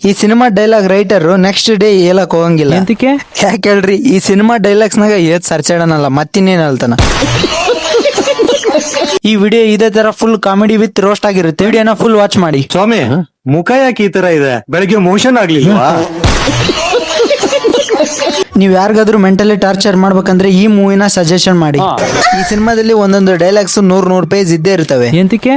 ಈ cinema dialogue writer next day ಹೇಳಕ್ ಹೋಗಂಗಿಲ್ಲ. ಎಂತಕ್ಕೆ? ಯಾಕೆ ಹೇಳ್ರಿ, ಈ ಸಿನಿಮಾ ಡೈಲಾಗ್ಸ್ ನಾಗ ಏತ್ ಸರ್ಚಾಡನಲ್ಲ ಮತ್ತಿನ್ನೇನ್ ಹೇಳ್ತಾನ. ಈ ವಿಡಿಯೋ ಇದೇ ತರ ಫುಲ್ ಕಾಮಿಡಿ ವಿತ್ ರೋಸ್ಟ್ ಆಗಿರುತ್ತೆ. ವಿಡಿಯೋನ ಫುಲ್ ವಾಚ್ ಮಾಡಿ. ಸ್ವಾಮಿ ಮುಖ ಯಾಕೆ ಈ ತರ ಇದೆ? ಬೆಳಗ್ಗೆ ಮೋಷನ್ ಆಗ್ಲಿಲ್ವಾ? ನೀವ್ ಯಾರಿಗಾದ್ರೂ ಮೆಂಟಲಿ ಟಾರ್ಚರ್ ಮಾಡ್ಬೇಕಂದ್ರೆ ಈ ಮೂವಿನ ಸಜೆಷನ್ ಮಾಡಿ. ಈ ಸಿನಿಮಾದಲ್ಲಿ ಒಂದೊಂದು ಡೈಲಾಗ್ಸ್ 100 ಪೇಜ್ ಇದ್ದೇ ಇರ್ತವೆ. ಎಂತಕ್ಕೆ?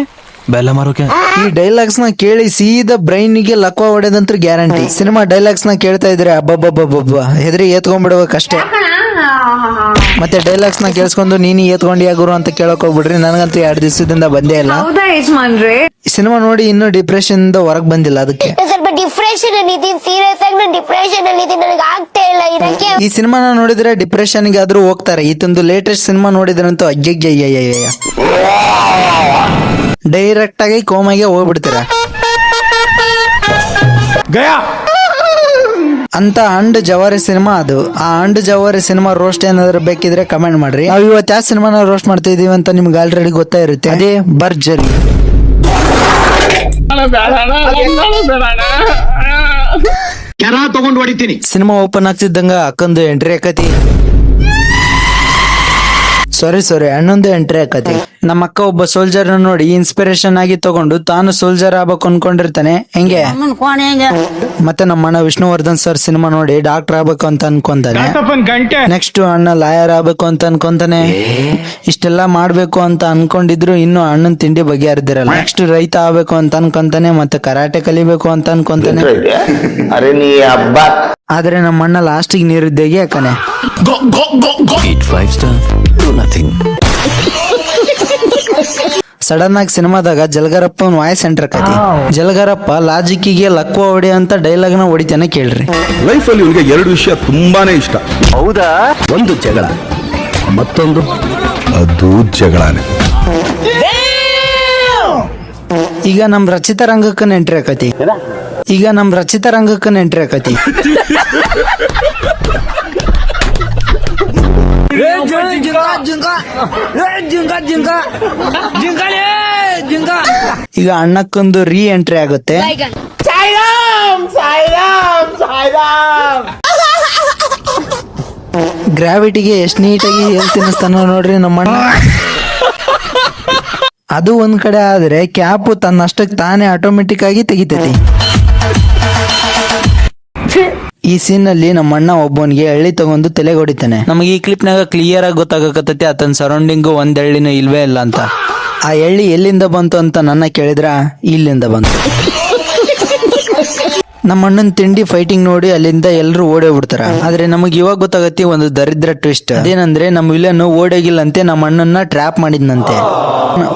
ಬೆಲ್ಲ ಮಾರೋಕೆ. ಈ ಡೈಲಾಗ್ಸ್ ನ ಕೇಳಿ ಸೀದಾ ಬ್ರೈನ್ ಗೆ ಲಕ್ವ ಹೊಡೆದಂತೂ ಗ್ಯಾರಂಟಿ. ಸಿನಿಮಾ ಡೈಲಾಗ್ಸ್ ನ ಕೇಳ್ತಾ ಇದ್ರೆ ಅಬ್ಬಬ್ಬಬ್ಬಬ್ಬ ಹೆದರಿ ಏತ್ಕೊಂಡ್ಬಿಡ್ಬೇಕಷ್ಟೇ. ಮತ್ತೆ ಡೈಲಾಗ್ಸ್ ನ ಕೇಳಿಸ್ಕೊಂಡು ನೀನು ಏತ್ಕೊಂಡಿ ಗುರು ಅಂತ ಕೇಳಕ್ ಹೋಗ್ಬಿಡ್ರಿ. ನನಗಂತೂ 2 ದಿವಸದಿಂದ ಬಂದೇ ಇಲ್ಲ. ಸಿನಿಮಾ ನೋಡಿ ಇನ್ನೂ ಡಿಪ್ರೆಷನ್ ಇಂದ ಹೊರಗ್ ಬಂದಿಲ್ಲ. ಅದಕ್ಕೆ ಸ್ವಲ್ಪ ಡಿಪ್ರೆಷನ್ ಅಲ್ಲಿ ಇದೀನಿ, ಸೀರಿಯಸ್ ಆಗಿ ನಾನು ಡಿಪ್ರೆಷನ್ ಅಲ್ಲಿ ಇದೀನಿ, ನನಗೆ ಆಗ್ತಾ ಇಲ್ಲ ಇದಕ್ಕೆ. ಈ ಸಿನಿಮಾನ ನೋಡಿದ್ರೆ ಡಿಪ್ರೆಷನ್ ಗೆ ಆದ್ರೂ ಹೋಗ್ತಾರೆ. ಇತ್ತೊಂದು ಲೇಟೆಸ್ಟ್ ಸಿನಿಮಾ ನೋಡಿದ್ರಂತೂ ಅಜ್ಜಯ್ಯ ಡೈರೆಕ್ಟ್ ಆಗಿ ಕೋಮಾಗೆ ಹೋಗ್ಬಿಡ್ತೀರ. ಅಂತ ಅಂಡ್ ಜವಾರಿ ಸಿನಿಮಾ ಅದು. ಆ ಅಂಡ್ ಜವಾರಿ ಸಿನಿಮಾ ರೋಸ್ಟ್ ಏನಾದ್ರು ಬೇಕಿದ್ರೆ ಕಮೆಂಟ್ ಮಾಡ್ರಿ. ನಾವು ಇವತ್ತು ಯಾವ ಸಿನಿಮಾನ ರೋಸ್ಟ್ ಮಾಡ್ತಾ ಇದೀವಿ ಅಂತ ನಿಮ್ಗೆ ಆಲ್ರೆಡಿ ಗೊತ್ತಾ ಇರುತ್ತೆ. ಅದೇ ಭರ್ಜರಿ. ತಗೊಂಡು ಹೊಡಿತೀನಿ. ಸಿನಿಮಾ ಓಪನ್ ಆಗ್ತಿದ್ದಂಗ ಅಕ್ಕಂದು ಎಂಟ್ರಿ ಆಕತಿ. ಸಾರಿ ಅಣ್ಣೊಂದು ಎಂಟ್ರಿ ಆಕತಿ. ನಮ್ಮ ಅಕ್ಕ ಒಬ್ಬ ಸೋಲ್ಜರ್ ನೋಡಿ ಇನ್ಸ್ಪಿರೇಷನ್ ಆಗಿ ತಗೊಂಡು ತಾನು ಸೋಲ್ಜರ್ ಆಗ್ಬೇಕು ಅನ್ಕೊಂಡಿರ್ತಾನೆ. ಹೆಂಗೆ ಮತ್ತೆ ನಮ್ಮ ಅಣ್ಣ ವಿಷ್ಣುವರ್ಧನ್ ಸರ್ ಸಿನಿಮಾ ನೋಡಿ ಡಾಕ್ಟರ್ ಆಗ್ಬೇಕು ಅಂತ ಅನ್ಕೊಂತಾನೆ. ನೆಕ್ಸ್ಟ್ ಅಣ್ಣ ಲಾಯರ್ ಆಗ್ಬೇಕು ಅಂತ ಅನ್ಕೊಂತಾನೆ. ಇಷ್ಟೆಲ್ಲಾ ಮಾಡ್ಬೇಕು ಅಂತ ಅನ್ಕೊಂಡಿದ್ರು ಇನ್ನು ಅಣ್ಣನ್ ತಿಂಡಿ ಬಗೆಹರಿದಿರಲ್ಲ. ನೆಕ್ಸ್ಟ್ ರೈತ ಆಗ್ಬೇಕು ಅಂತ ಅನ್ಕೊಂತಾನೆ. ಮತ್ತೆ ಕರಾಟೆ ಕಲಿಬೇಕು ಅಂತ ಅನ್ಕೊಂತಾನೆ. ಆದ್ರೆ ನಮ್ಮ ಅಣ್ಣ ಲಾಸ್ಟಿಗೆ ನೀರಿದ್ದೇಗೆ ಯಾಕನೆ. ಸಡನ್ ಆಗಿ ಸಿನಿಮಾದಾಗ ಜಲಗಾರಪ್ಪ ವಾಯ್ಸ್ ಸೆಂಟರ್ ಕತಿ. ಜಲಗಾರಪ್ಪ ಲಾಜಿಕ್ಕಿಗೆ ಲಕ್ವ ಹೊಡಿ ಅಂತ ಡೈಲಾಗ್ ನ ಹೊಡಿತಾನೆ ಕೇಳ್ರಿ. ಲೈಫ್ ಅಲ್ಲಿ ಇವನಿಗೆ 2 ವಿಷಯ ತುಂಬಾನೇ ಇಷ್ಟ. ಹೌದಾ? ಒಂದು ಜಗಳ, ಮತ್ತೊಂದು ಅದು ಜಗಳಾನೆ. ಈಗ ನಮ್ ರಚಿತಾ ರಂಗಕ್ಕನ ಎಂಟ್ರಿ ಆಕತಿ. ಈಗ ಅಣ್ಣಕ್ಕೊಂದು ರೀ ಎಂಟ್ರಿ ಆಗುತ್ತೆ. ಗ್ರಾವಿಟಿಗೆ ಎಷ್ಟ್ ನೀಟಾಗಿ ಹೇಲ್ ತಿನ್ನಿಸ್ತಾನ ನೋಡ್ರಿ ನಮ್ಮಣ್ಣ. ಅದು ಒಂದ್ ಕಡೆ ಆದ್ರೆ ಕ್ಯಾಪ್ ತನ್ನಷ್ಟಕ್ಕೆ ತಾನೇ ಆಟೋಮೆಟಿಕ್ ಆಗಿ ತೆಗಿತೈತಿ. ಈ ಸೀನ್ ನಲ್ಲಿ ನಮ್ಮ ಅಣ್ಣ ಒಬ್ಬನಿಗೆ ಎಳ್ಳಿ ತಗೊಂಡು ತಲೆಗೆ ಹೊಡಿತಾನೆ. ನಮಗೆ ಈ ಕ್ಲಿಪ್ ನಾಗ ಕ್ಲಿಯರ್ ಆಗಿ ಗೊತ್ತಾಗಕತ್ತೈತಿ ಆತನ ಸರೌಂಡಿಂಗು ಒಂದ್ ಎಳ್ಳಿನೂ ಇಲ್ವೇ ಇಲ್ಲ ಅಂತ. ಆ ಎಳ್ಳಿ ಎಲ್ಲಿಂದ ಬಂತು ಅಂತ ನನ್ನ ಕೇಳಿದ್ರ ಇಲ್ಲಿಂದ ಬಂತು. ನಮ್ಮ ಅಣ್ಣನ್ ತಿಂಡಿ ಫೈಟಿಂಗ್ ನೋಡಿ ಅಲ್ಲಿಂದ ಎಲ್ರು ಓಡೇ ಬಿಡ್ತಾರ. ಆದ್ರೆ ನಮಗ್ ಇವಾಗ ಗೊತ್ತಾಗತ್ತಿ ಒಂದು ದರಿದ್ರ ಟ್ವಿಸ್ಟ್. ಅದೇನಂದ್ರೆ ನಮ್ಮ ವಿಲನ್ ಓಡೋಗಿಲ್ಲಂತೆ, ನಮ್ಮ ಅಣ್ಣನ್ನ ಟ್ರ್ಯಾಪ್ ಮಾಡಿದ್ನಂತೆ.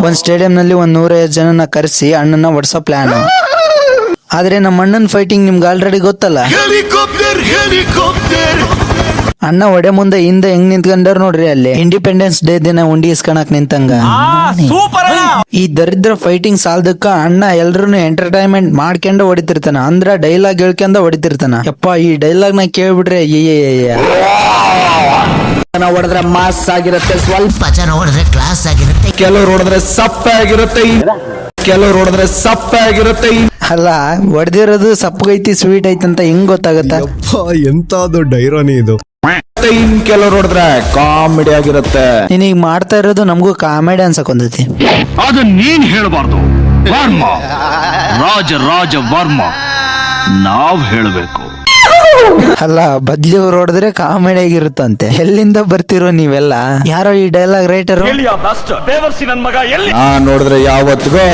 ಒಂದ್ ಸ್ಟೇಡಿಯಂ ನಲ್ಲಿ 150 ಜನನ ಕರೆಸಿ ಅಣ್ಣನ ಹೊಡ್ಸೋ ಪ್ಲಾನ್. ಆದ್ರೆ ನಮ್ಮ ಅಣ್ಣನ್ ಫೈಟಿಂಗ್ ನಿಮ್ಗೆ ಆಲ್ರೆಡಿ ಗೊತ್ತಲ್ಲ. ಅಣ್ಣ ಒಡೆ ಮುಂದೆ ಹಿಂದೆ ಹೆಂಗ್ ನಿಂತ್ಕೊಂಡಾರ ನೋಡ್ರಿ. ಅಲ್ಲಿ ಇಂಡಿಪೆಂಡೆನ್ಸ್ ಡೇ ದಿನ ಉಂಡಿ ಇಸ್ಕಣಕ್ ನಿಂತಂಗ. ಈ ದರಿದ್ರ ಫೈಟಿಂಗ್ ಸಾಲ್ದಕ್ಕ ಅಣ್ಣ ಎಲ್ರು ಎಂಟರ್ಟೈನ್ಮೆಂಟ್ ಮಾಡ್ಕೊಂಡು ಹೊಡಿತಿರ್ತಾನ. ಅಂದ್ರ ಡೈಲಾಗ್ ಹೇಳ್ಕೊಂಡ ಹೊಡಿತಿರ್ತಾನ. ಯಪ್ಪ ಈ ಡೈಲಾಗ್ ನ ಕೇಳ್ಬಿಟ್ರೆ ಹೊಡೆದ್ರೆ ಮಾಸ್ ಆಗಿರುತ್ತೆ, ಸ್ವಲ್ಪ ಜನ ಹೊಡೆದ್ರೆ ಕ್ಲಾಸ್ ಆಗಿರುತ್ತೆ, ಕೆಲವ್ರು ಹೊಡೆದ್ರೆ ಸಪ್ಪೆ ಆಗಿರುತ್ತೆ. ಅಲ್ಲ ಹೊಡೆದಿರೋದು ಸಪ್ಪಗೈತಿ ಸ್ವೀಟ್ ಐತಿ ಅಂತ ಹೆಂಗ್ ಗೊತ್ತಾಗತ್ತ? ಎಂತಾದ್ರು ಡೈರಾನಿ ಇದು. ಕೆಲವ್ರು ಹೊಡೆದ್ರೆ ಕಾಮಿಡಿ ಆಗಿರುತ್ತೆ. ನೀನೀಗ ಮಾಡ್ತಾ ಇರೋದು ನಮಗೂ ಕಾಮಿಡಿ ಅನ್ಸಕೊಂದೈತಿ. ಅದು ನೀನ್ ಹೇಳ್ಬಾರ್ದು, ವರ್ಮ ರಾಜ ವರ್ಮ ನಾವ್ ಹೇಳ್ಬೇಕು. ಅಲ್ಲ ಬದ್ಲಿಯವ್ರು ಹೊಡೆದ್ರೆ ಕಾಮಿಡಿ ಆಗಿರುತ್ತಂತೆ. ಎಲ್ಲಿಂದ ಬರ್ತಿರೋ ನೀವೆಲ್ಲ? ಯಾರೋ ಈ ಡೈಲಾಗ್ ರೈಟರ್ ನೋಡಿದ್ರೆ ಯಾವತ್ತಿಗೋ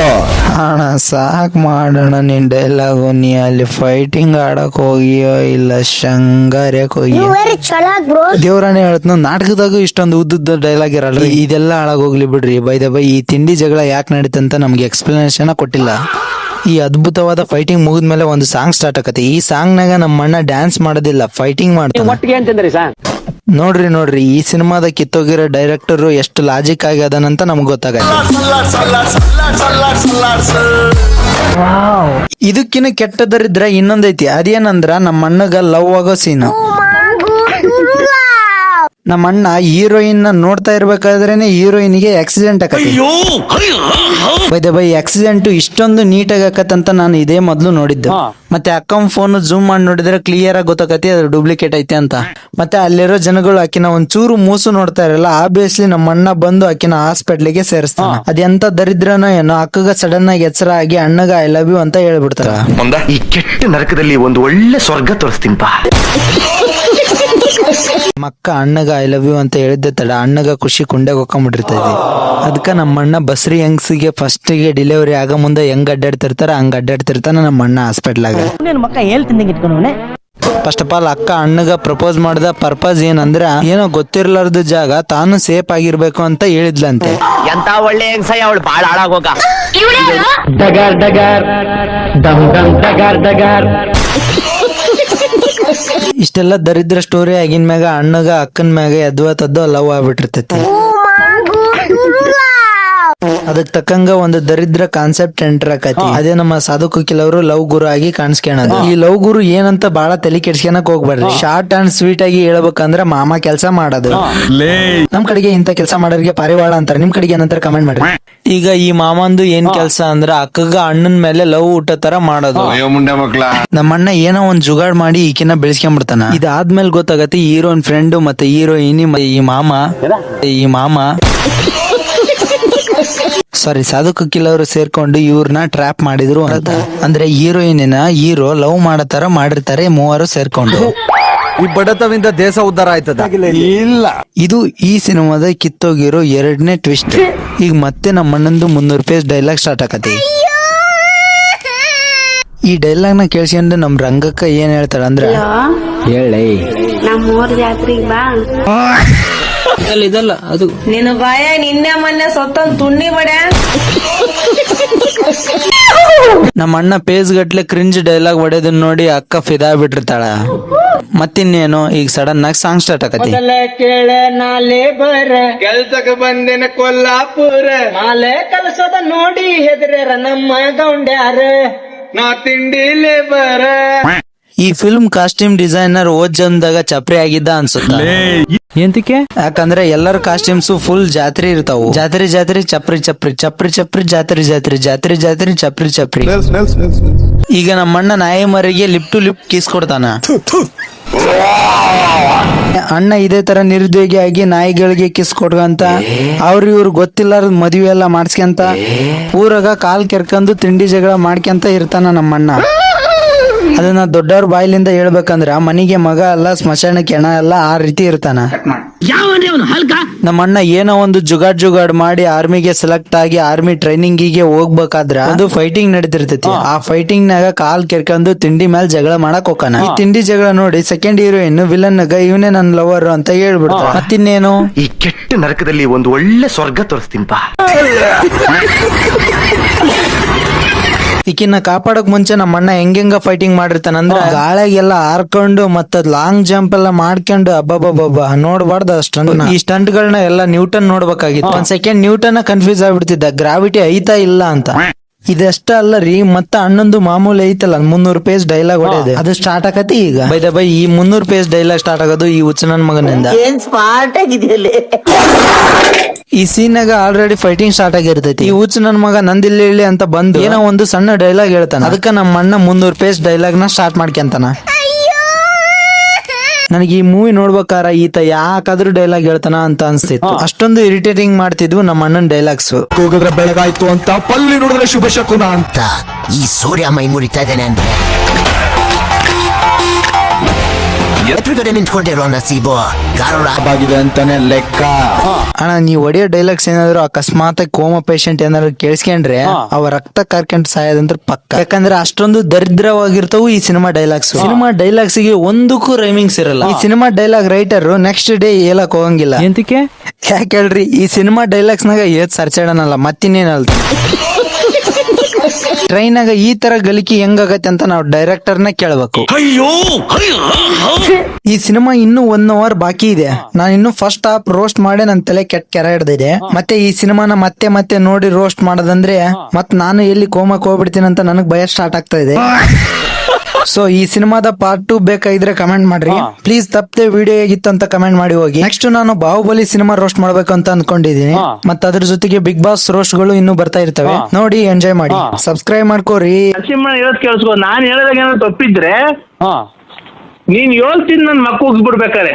ಅಣ್ಣ ಸಾಕ್ ಮಾಡೋಣ ನಿನ್ ಡೈಲಾಗು. ನೀ ಅಲ್ಲಿ ಫೈಟಿಂಗ್ ಆಡಕ್ ಹೋಗಿಯೋ ಇಲ್ಲ ಶಂಗಾರ್ಯಕ್ ಹೋಗಿಯೋ? ದೇವ್ರಾನೇ ಹೇಳ್ತ ನಾಟಕದಾಗೂ ಇಷ್ಟೊಂದು ಉದ್ದುದ್ದ ಡೈಲಾಗ್ ಇರಲ್ರಿ. ಇದೆಲ್ಲ ಹಾಳಾಗೋಗ್ಲಿ ಬಿಡ್ರಿ. ಬೈ ಈ ತಿಂಡಿ ಜಗಳ ಯಾಕೆ ನಡೀತಂತ ನಮ್ಗೆ ಎಕ್ಸ್ಪ್ಲನೇಷನ್ ಕೊಟ್ಟಿಲ್ಲ. ಈ ಅದ್ಭುತವಾದ ಫೈಟಿಂಗ್ ಮುಗಿದ್ಮೇಲೆ ಒಂದು ಸಾಂಗ್ ಸ್ಟಾರ್ಟ್ ಆಕತಿ. ಈ ಸಾಂಗ್ ನಾಗ ನಮ್ಮ ಅಣ್ಣ ಡ್ಯಾನ್ಸ್ ಮಾಡೋದಿಲ್ಲ, ಫೈಟಿಂಗ್ ಮಾಡ್ತಾನೆ. ನೋಡ್ರಿ ಈ ಸಿನಿಮಾದ ಕಿತ್ತೋಗಿರೋ ಡೈರೆಕ್ಟರ್ ಎಷ್ಟು ಲಾಜಿಕ್ ಆಗಿ ಅದನಂತ ನಮ್ಗೆ ಗೊತ್ತಾಗತ್ತೆ. ಇದಕ್ಕಿನ್ನ ಕೆಟ್ಟದರಿದ್ರ ಇನ್ನೊಂದೈತಿ. ಅದೇನಂದ್ರ ನಮ್ಮ ಅಣ್ಣಗ ಲವ್ ಆಗೋ ಸೀನ್. ನಮ್ಮ ಅಣ್ಣ ಹೀರೋಯಿನ್ ನೋಡ್ತಾ ಇರ್ಬೇಕಾದ್ರೇನೆ ಹೀರೋಯಿನ್ಗೆ ಆಕ್ಸಿಡೆಂಟ್ ಆಕತಿ. ಬೈ ಆಕ್ಸಿಡೆಂಟ್ ಇಷ್ಟೊಂದು ನೀಟಾಗಿ ಆಕತ್ತಂತ ನಾನು ಇದೇ ಮೊದ್ಲು ನೋಡಿದ್ದು. ಮತ್ತೆ ಅಕ್ಕಂ ಫೋನ್ ಜೂಮ್ ಮಾಡಿ ನೋಡಿದ್ರೆ ಕ್ಲಿಯರ್ ಆಗಿ ಗೊತ್ತಾಕತಿ ಅದು ಡೂಪ್ಲಿಕೇಟ್ ಐತೆ ಅಂತ. ಮತ್ತೆ ಅಲ್ಲಿರೋ ಜನಗಳು ಆಕಿನ ಒಂಚೂರು ಮೂಸು ನೋಡ್ತಾ ಇರಲ್ಲ. ಆಬ್ವಿಯಸ್ಲಿ ನಮ್ಮ ಅಣ್ಣ ಬಂದು ಆಕಿನ ಹಾಸ್ಪಿಟ್ಲಿಗೆ ಸೇರಿಸ್ತಾನ. ಅದೆಂತ ದರಿದ್ರನೋ ಏನೋ ಅಕ್ಕಗ ಸಡನ್ ಆಗಿ ಎಚ್ಚರ ಆಗಿ ಅಣ್ಣಗ ಐ ಲವ್ ಯು ಅಂತ ಹೇಳ್ಬಿಡ್ತಾರ. ಈ ಕೆಟ್ಟ ನರಕದಲ್ಲಿ ಒಂದು ಒಳ್ಳೆ ಸ್ವರ್ಗ ತೋರಿಸ್ತೀನಪ್ಪ. ಮಕ್ಕ ಅಣ್ಣಗ ಐ ಲವ್ ಯು ಅಂತ ಹೇಳಿದ್ದೆ ತಡ ಅಣ್ಣಗ ಖುಷಿ ಕುಂಡೆಗೆ ಹೊಕ್ಕೊಂಡ್ಬಿಟ್ಟಿರ್ತೈತಿ. ಅದಕ್ಕ ನಮ್ಮ ಅಣ್ಣ ಬಸ್ರಿ ಯಂಗ್ಸ್ಗೆ ಫಸ್ಟ್ ಗೆ ಡೆಲಿವರಿ ಆಗ ಮುಂದೆ ಹೆಂಗ್ ಅಡ್ಡಾಡ್ತಿರ್ತಾರ ಹಂಗ ಅಡ್ಡಾಡ್ತಿರ್ತಾನ ನಮ್ಮ ಅಣ್ಣ ಹಾಸ್ಪಿಟ್ಲಾಗ. ಫಸ್ಟ್ ಆಫ್ ಆಲ್ ಅಕ್ಕ ಅಣ್ಣಗ ಪ್ರಪೋಸ್ ಮಾಡಿದ ಪರ್ಪಸ್ ಏನಂದ್ರ ಏನೋ ಗೊತ್ತಿರ್ಲಾರ್ದ ಜಾಗ ತಾನು ಸೇಫ್ ಆಗಿರ್ಬೇಕು ಅಂತ ಹೇಳಿದ್ಲಂತೆ. ಎಂತ ಒಳ್ಳೆ ಹೆಂಗ್ಸಯ್ಯ ಅವಳು ಬಾಳ ಹಾಳಾಗೋಗ. ಇಷ್ಟೆಲ್ಲ ದರಿದ್ರ ಸ್ಟೋರಿ ಆಗಿನ ಮ್ಯಾಗ ಅಣ್ಣಗ ಅಕ್ಕನ ಮ್ಯಾಗ ಎದ್ವ ತದ್ದ ಲವ್ ಆಗ್ಬಿಟ್ಟಿರ್ತೈತಿ. ಅದಕ್ ತಕ್ಕಂಗ ಒಂದು ದರಿದ್ರ ಕಾನ್ಸೆಪ್ಟ್ ಎಂಟರ್ ಆಕತಿ. ಅದೇ ನಮ್ಮ ಸಾಧು ಕೋಕಿಲ್ ಅವರು ಲವ್ ಗುರು ಆಗಿ ಕಾಣಿಸ್ಕೊಳೋದು. ಈ ಲವ್ ಗುರು ಏನಂತ ಬಾಳ ತಲೆ ಕೆಡ್ಸ್ಕೊಳಕ್ ಹೋಗ್ಬೇಡ್ರಿ. ಶಾರ್ಟ್ ಅಂಡ್ ಸ್ವೀಟ್ ಆಗಿ ಹೇಳ್ಬೇಕಂದ್ರ ಮಾಮ ಕೆಲಸ ಮಾಡೋದು. ನಮ್ ಕಡೆಗೆ ಇಂತ ಕೆಲಸ ಮಾಡೋರಿಗೆ ಪಾರಿವಾಳ ಅಂತಾರೆ, ನಿಮ್ ಕಡೆಗೆ ಏನಂತಾರೆ ಕಮೆಂಟ್ ಮಾಡ್ರಿ. ಈಗ ಈ ಮಾಮಂದು ಏನ್ ಕೆಲಸ ಅಂದ್ರ ಅಕ್ಕಗ ಅಣ್ಣನ ಮೇಲೆ ಲವ್ ಊಟ ತರ ಮಾಡೋದು. ನಮ್ಮಣ್ಣ ಏನೋ ಒಂದ್ ಜುಗಾಡ್ ಮಾಡಿ ಈಕಿನ ಬೆಳೆಸ್ಕೊಂಡ್ಬಿಡ್ತಾನ. ಇದಾದ್ಮೇಲೆ ಗೊತ್ತಾಗತ್ತೆ ಹೀರೋಯಿನ್ ಫ್ರೆಂಡ್ ಮತ್ತೆ ಹೀರೋಯಿನ್ ಈ ಮಾಮ ಸಾರಿ ಸಾಧು ಕೋಕಿಲ್ ಅವರು ಸೇರ್ಕೊಂಡು ಇವ್ರನ್ನ ಟ್ರ್ಯಾಪ್ ಮಾಡಿದ್ರು ಅಂತ. ಅಂದ್ರೆ ಹೀರೋಯಿನ್ ಹೀರೋ ಲವ್ ಮಾಡತರ ಮಾಡಿರ್ತಾರೆ ಮೂವರು ಸೇರ್ಕೊಂಡು. ಈ ಬಡತವಿಂದ ದೇಶ ಉದ್ಧಾರ ಆಯ್ತದ ಇಲ್ಲ. ಇದು ಈ ಸಿನಿಮಾದ ಕಿತ್ತೋಗಿರೋ 2ನೇ ಟ್ವಿಸ್ಟ್. ಈಗ ಮತ್ತೆ ನಮ್ಮ ಅಣ್ಣಂದು 300 ಪೇಜ್ ಡೈಲಾಗ್ ಸ್ಟಾರ್ಟ್ ಆಕತಿ. ಈ ಡೈಲಾಗ್ ನ ಕೇಳಿಸ್ಕೊಂಡು ನಮ್ ರಂಗಕ್ಕ ಏನ್ ಹೇಳ್ತಾಳ ಅಂದ್ರ ಹೇಳಿ ನಮ್ಮೂರ್ ಜಾತ್ರೆಗೆ ಬಾ. ಇದಲ್ಲ ಅದು ನಿನ್ನ ಬಾಯ ನಿನ್ನೆ ಮೊನ್ನೆ ಸೊತ್ತೊಂದ್ ತುಣ್ಣಿ ಬಡ. ನಮ್ಮ ಅಣ್ಣ ಪೇಜ್ ಗಟ್ಲೆ ಕ್ರಿಂಜ್ ಡೈಲಾಗ್ ಹೊಡೆದನ್ನ ನೋಡಿ ಅಕ್ಕ ಫಿದಾ ಬಿಟ್ಟಿರ್ತಾಳ. ಮತ್ತಿನ್ನೇನು ಈಗ ಸಡನ್ ಆಗಿ ಸಾಂಗ್ ಸ್ಟಾರ್ಟ್ ಆಕತಿ. ಕೇಳ ನಾಲೆ ಬರ ಕೆಲ್ಸಕ್ಕೆ ಬಂದಿನ ಕೊಲ್ಲಾಪುರ ನಾಲೆ ಕಲಸದ ನೋಡಿ ಹೆದರ್ಯಾರ ನಮ್ಮ ಗೌಂಡ್ಯಾರ ನಾ ತಿಂಡಿಲೇ ಬರ. ಈ ಫಿಲ್ಮ್ ಕಾಸ್ಟ್ಯೂಮ್ ಡಿಸೈನರ್ ಓದ್ ಜನ್ದಾಗ ಚಪ್ರಿ ಆಗಿದ್ದ ಅನ್ಸುತ್ತ. ಎಂತಕ್ಕೆ? ಯಾಕಂದ್ರೆ ಎಲ್ಲರ ಕಾಸ್ಟ್ಯೂಮ್ಸ್ ಫುಲ್ ಜಾತ್ರೆ ಇರ್ತಾವು. ಜಾತ್ರೆ ಚಪ್ರಿ ಚಪ್ರಿ. ಈಗ ನಮ್ಮ ಅಣ್ಣ ನಾಯಿ ಮರಿಗೆ ಲಿಪ್ ಟು ಲಿಪ್ ಕಿಸ್ ಕೊಡ್ತಾನ. ಅಣ್ಣ ಇದೇ ತರ ನಿರುದ್ಯೋಗಿ ಆಗಿ ನಾಯಿಗಳಿಗೆ ಕಿಸ್ ಕೊಡ್ಕಂತ ಇವ್ರು ಗೊತ್ತಿಲ್ಲಾರ ಮದ್ವೆ ಎಲ್ಲ ಮಾಡ್ಸ್ಕೊಂತ ಊರಾಗ ಕಾಲ್ ಕೆರ್ಕಂದು ತಿಂಡಿ ಜಗಳ ಮಾಡ್ಕೊಂತ ಇರ್ತಾನ ನಮ್ಮಣ್ಣ. ಅದನ್ನ ದೊಡ್ಡವ್ರ ಬಾಯಿಲಿಂದ ಹೇಳ್ಬೇಕಂದ್ರ ಮನಿಗೆ ಮಗ ಅಲ್ಲ ಸ್ಮಶಾನಕ್ಕೆ ಹೆಣ ಅಲ್ಲ ಆ ರೀತಿ ಇರ್ತಾನ. ನಮ್ಮ ಅಣ್ಣ ಏನೋ ಒಂದು ಜುಗಾಡ್ ಮಾಡಿ ಆರ್ಮಿಗೆ ಸೆಲೆಕ್ಟ್ ಆಗಿ ಆರ್ಮಿ ಟ್ರೈನಿಂಗಿಗೆ ಹೋಗ್ಬೇಕಾದ್ರ ಅದು ಫೈಟಿಂಗ್ ನಡೀತಿರ್ತೈತಿ. ಆ ಫೈಟಿಂಗ್ ನಾಗ ಕಾಲ್ ಕೆರ್ಕೊಂಡು ತಿಂಡಿ ಮೇಲೆ ಜಗಳ ಮಾಡಕ್ ಹೋಗಾನ. ಈ ತಿಂಡಿ ಜಗಳ ನೋಡಿ ಸೆಕೆಂಡ್ ಹೀರೋಯಿನ್ ವಿಲನ್ ಇವನೇ ನನ್ ಲವರ್ ಅಂತ ಹೇಳ್ಬಿಡ್ತಾರ. ಮತ್ತಿನ್ನೇನು ಈ ಕೆಟ್ಟ ನರಕದಲ್ಲಿ ಒಂದು ಒಳ್ಳೆ ಸ್ವರ್ಗ ತೋರಿಸ್ತೀನಪ್ಪ. ಈಕಿನ ಕಾಪಾಡಕ್ ಮುಂಚೆ ನಮ್ಮ ಅಣ್ಣ ಹೆಂಗ ಫೈಟಿಂಗ್ ಮಾಡಿರ್ತಾನಂದ್ರ ಗಾಳಿಗೆಲ್ಲ ಹಾರ್ಕೊಂಡು ಮತ್ತ ಲಾಂಗ್ ಜಂಪ್ ಎಲ್ಲ ಮಾಡ್ಕೊಂಡು ಅಬ್ಬಬ್ಬಬ್ಬ ನೋಡ್ಬಾರ್ದು ಸ್ಟಂಟ್. ಈ ಸ್ಟಂಟ್ ಗಳನ್ನ ಎಲ್ಲ ನ್ಯೂಟನ್ ನೋಡ್ಬೇಕಾಗಿತ್ತು. ಒಂದ್ ಸೆಕೆಂಡ್ ನ್ಯೂಟನ್ ಕನ್ಫ್ಯೂಸ್ ಆಗ್ಬಿಡ್ತಿದ್ದ ಗ್ರಾವಿಟಿ ಐತಾ ಇಲ್ಲ ಅಂತ. ಇದಷ್ಟ ಅಲ್ಲ ರೀ ಮತ್ತ ಅಣ್ಣಂದು ಮಾಮೂಲಿ ಐತಲ್ಲ 300 ಪೇಜ್ ಡೈಲಾಗ್ ಹೊಡೆಯೋದು ಅದು ಸ್ಟಾರ್ಟ್ ಆಗತಿ. ಈಗ ಬೈ ಈ 300 ಪೇಜ್ ಡೈಲಾಗ್ ಸ್ಟಾರ್ಟ್ ಆಗೋದು ಈ ಹುಚ್ಚನನ್ ಮಗನಿಂದ. ಈ ಸೀನಾಗ ಆಲ್ರೆಡಿ ಫೈಟಿಂಗ್ ಸ್ಟಾರ್ಟ್ ಆಗಿರ್ತೈತಿ. ಈ ಹುಚ್ಚ ನನ್ ಮಗ ನಂದಿಲ್ಲಿ ಅಂತ ಬಂದು ಏನೋ ಒಂದು ಸಣ್ಣ ಡೈಲಾಗ್ ಹೇಳ್ತಾನ. ಅದಕ್ಕ ನಮ್ಮ ಅಣ್ಣ 300 ಪೇಜ್ ಡೈಲಾಗ್ ನ ಸ್ಟಾರ್ಟ್ ಮಾಡ್ಕೊಂತಾನ. ನನಗೆ ಈ ಮೂವಿ ನೋಡ್ಬೇಕಾರ ಈತ ಯಾಕಾದ್ರೂ ಡೈಲಾಗ್ ಹೇಳ್ತಾನ ಅಂತ ಅನ್ಸ್ತಿತ್ತು. ಅಷ್ಟೊಂದು ಇರಿಟೇಟಿಂಗ್ ಮಾಡ್ತಿದ್ವು ನಮ್ಮ ಅಣ್ಣನ್ ಡೈಲಾಗ್ಸ್. ಹೋಗಿದ್ರೆ ಬೆಳಗಾಯ್ತು ಅಂತ ಪಲ್ಲಿ ನೋಡಿದ್ರೆ ಶುಭ ಶಕುನ ಅಂತ ಈ ಸೂರ್ಯ ಮೈ ಮುರಿತಾ ಇದ್ದಾನೆ ಅಂದ್ರೆ ಎದುರುಗಡೆ ನಿಂತ್ಕೊಂಡಿರೋ ನಸೀಬು ಆಗಿದೆ ಅಂತಾನೆ ಲೆಕ್ಕ. ಅಣ್ಣ ನೀವ್ ಹೊಡೆಯೋ ಡೈಲಾಗ್ಸ್ ಏನಾದ್ರು ಅಕಸ್ಮಾತ್ ಕೋಮಾ ಪೇಷಂಟ್ ಏನಾದ್ರು ಕೇಳಿಸ್ಕೊಂಡ್ರೆ ಅವ ರಕ್ತ ಕಾರ್ಕೊಂಡ್ ಸಾಯೋದಂತ್ರ ಪಕ್ಕ. ಯಾಕಂದ್ರೆ ಅಷ್ಟೊಂದು ದರಿದ್ರವಾಗಿರ್ತಾವು ಈ ಸಿನಿಮಾ ಡೈಲಾಗ್ಸ್. ಸಿನಿಮಾ ಡೈಲಾಗ್ಸ್ ಗೆ ಒಂದಕ್ಕೂ ರೈಮಿಂಗ್ಸ್ ಇರಲ್ಲ. ಈ cinema dialogue writer next day ಹೇಳಕ್ ಹೋಗಂಗಿಲ್ಲ. ಎಂತಕ್ಕೆ? ಯಾಕೆ ಹೇಳ್ರಿ ಈ ಸಿನಿಮಾ ಡೈಲಾಗ್ಸ್ ನಾಗ ಏತ್ ಸರ್ಚಾಡನಲ್ಲ ಮತ್ತಿನ್ನೇನಲ್ತ. ಟ್ರೈನ್ ಆಗ ಈ ತರ ಗಲಿಕೆ ಹೆಂಗಾಗತ್ತೆ ಅಂತ ನಾವು ಡೈರೆಕ್ಟರ್ ನ ಕೇಳ್ಬೇಕು. ಈ ಸಿನಿಮಾ ಇನ್ನು 1 ಅವರ್ ಬಾಕಿ ಇದೆ. ನಾನು ಇನ್ನು ಫಸ್ಟ್ ಹಾಫ್ ರೋಸ್ಟ್ ಮಾಡಿ ನನ್ ತಲೆ ಕೆರೆ ಹಿಡ್ದಿದೆ. ಮತ್ತೆ ಈ ಸಿನಿಮಾನ ಮತ್ತೆ ನೋಡಿ ರೋಸ್ಟ್ ಮಾಡೋದಂದ್ರೆ ಮತ್ ನಾನು ಎಲ್ಲಿ ಕೋಮಕ್ ಹೋಗ್ಬಿಡ್ತೀನಿ ಅಂತ ನನಗ್ ಭಯ ಸ್ಟಾರ್ಟ್ ಆಗ್ತಾ ಇದೆ. ಸೊ ಈ ಸಿನಿಮಾದ ಪಾರ್ಟ್ 2 ಬೇಕಾಗಿದ್ರೆ ಕಮೆಂಟ್ ಮಾಡ್ರಿ ಪ್ಲೀಸ್. ತಪ್ಪದೆ ವಿಡಿಯೋ ಹೇಗಿತ್ತು ಅಂತ ಕಮೆಂಟ್ ಮಾಡಿ ಹೋಗಿ. ನೆಕ್ಸ್ಟ್ ನಾನು ಬಾಹುಬಲಿ ಸಿನಿಮಾ ರೋಸ್ಟ್ ಮಾಡ್ಬೇಕು ಅಂತ ಅನ್ಕೊಂಡಿದೀನಿ. ಮತ್ತೆ ಅದ್ರ ಜೊತೆಗೆ ಬಿಗ್ ಬಾಸ್ ರೋಸ್ಟ್ ಗಳು ಇನ್ನೂ ಬರ್ತಾ ಇರ್ತವೆ, ನೋಡಿ ಎಂಜಾಯ್ ಮಾಡಿ. ಸಬ್ಸ್ಕ್ರೈಬ್ ಮಾಡ್ಕೋರಿ. ನರಸಿಂಹ ಹೇಳೋದ್ ಕೇಳಿಸ್ಕೊ, ನಾನ್ ಹೇಳದಾಗ ಏನಾದ್ರು ತಪ್ಪಿದ್ರೆ ನೀನ್ ಹೇಳ್ತೀನಿ ನನ್ ಮಕ್ಕ ಹೋಗ್ಬಿಡ್ಬೇಕಾರೆ